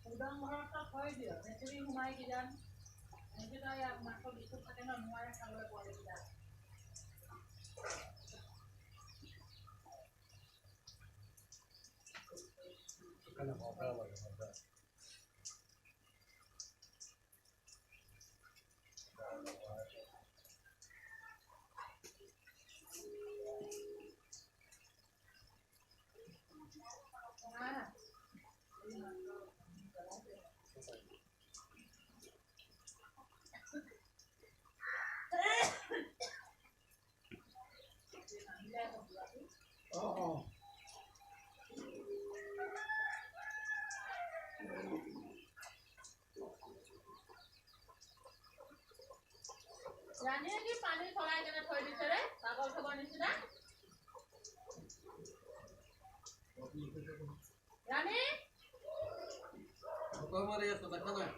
উদং ঘৰত থৈ দিয় মেকুৰী সোমাই কিজান এনেকৈ তই মাকৰ বিস্কুট থাকে ন নোৱাৰে খাবলৈ পোৱালি কিজান ৰাণীয়ে কি পানী চলাই কেনে থৈ দিছে ৰে পাগল খবৰ নিচিনা ৰাণী মাৰি আছে দেখা নাই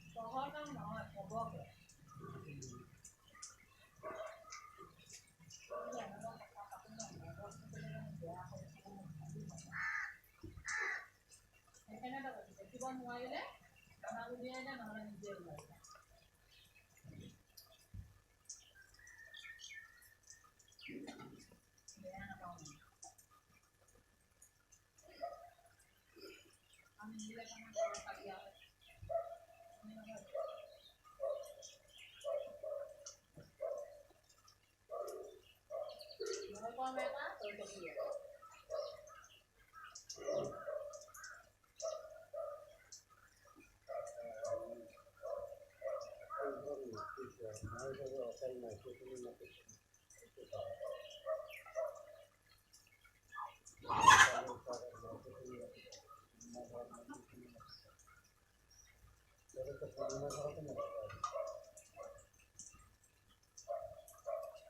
চহৰ কাম নহয় খবৰকে দেখিব নোৱাৰিলে আমাক উলিয়াই দে নহ'লে নিজে ওলাই যায় বেয়া নাপাওঁ আমি নিলে কাৰণে ঘৰৰ খালী হয় মই কম এটা তই কবি